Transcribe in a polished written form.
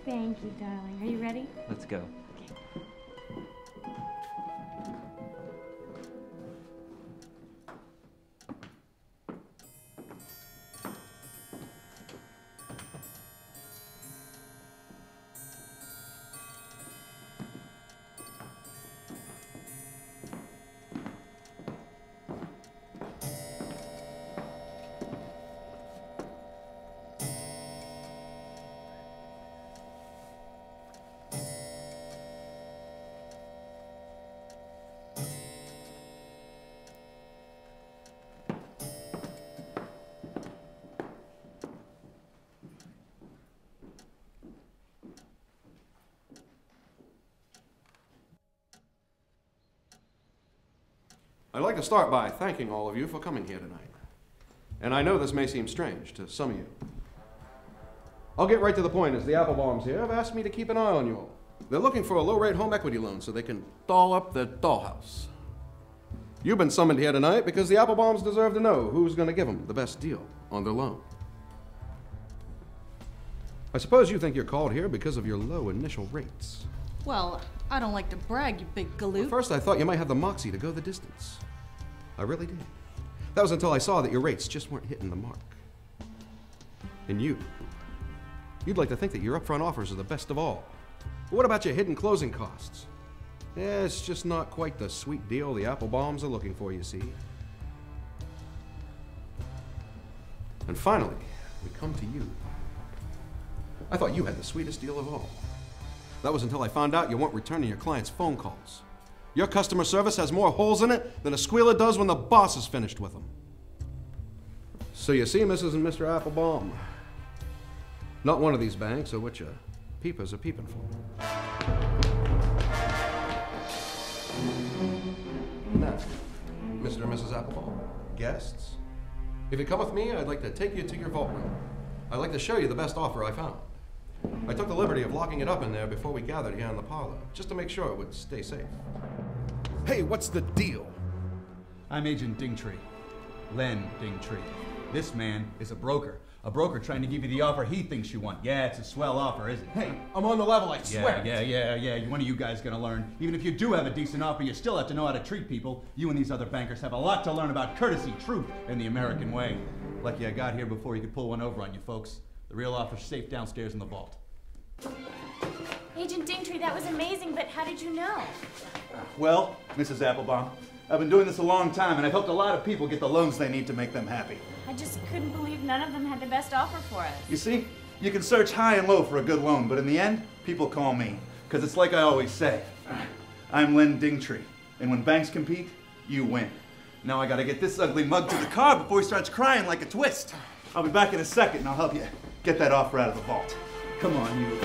Thank you, darling. Are you ready? Let's go. I'd like to start by thanking all of you for coming here tonight. And I know this may seem strange to some of you. I'll get right to the point, as the Applebaums here have asked me to keep an eye on you all. They're looking for a low-rate home equity loan so they can doll up their dollhouse. You've been summoned here tonight because the Applebaums deserve to know who's going to give them the best deal on their loan. I suppose you think you're called here because of your low initial rates. Well, I don't like to brag, you big galoot. At first I thought you might have the moxie to go the distance. I really did. That was until I saw that your rates just weren't hitting the mark. And you'd like to think that your upfront offers are the best of all. But what about your hidden closing costs? Yeah, it's just not quite the sweet deal the Applebaums are looking for, you see. And finally, we come to you. I thought you had the sweetest deal of all. That was until I found out you weren't returning your clients' phone calls. Your customer service has more holes in it than a squealer does when the boss is finished with them. So you see, Mrs. and Mr. Applebaum, not one of these banks are what your peepers are peeping for. Now, Mr. and Mrs. Applebaum, guests, if you come with me, I'd like to take you to your vault room. I'd like to show you the best offer I found. I took the liberty of locking it up in there before we gathered here in the parlor, just to make sure it would stay safe. Hey, what's the deal? I'm Agent Dingtree. Len Dingtree. This man is a broker. A broker trying to give you the offer he thinks you want. Yeah, it's a swell offer, isn't it? Hey, I'm on the level, I swear. Yeah. One of you guys gonna learn. Even if you do have a decent offer, you still have to know how to treat people. You and these other bankers have a lot to learn about courtesy, truth, and the American way. Lucky I got here before you could pull one over on you folks. The real offer's safe downstairs in the vault. Agent Dingtree, that was amazing, but how did you know? Well, Mrs. Applebaum, I've been doing this a long time, and I've helped a lot of people get the loans they need to make them happy. I just couldn't believe none of them had the best offer for us. You see, you can search high and low for a good loan, but in the end, people call me. Because it's like I always say, I'm Len Dingtree, and when banks compete, you win. Now I gotta get this ugly mug to the car before he starts crying like a twist. I'll be back in a second, and I'll help you get that offer out of the vault. Come on, you.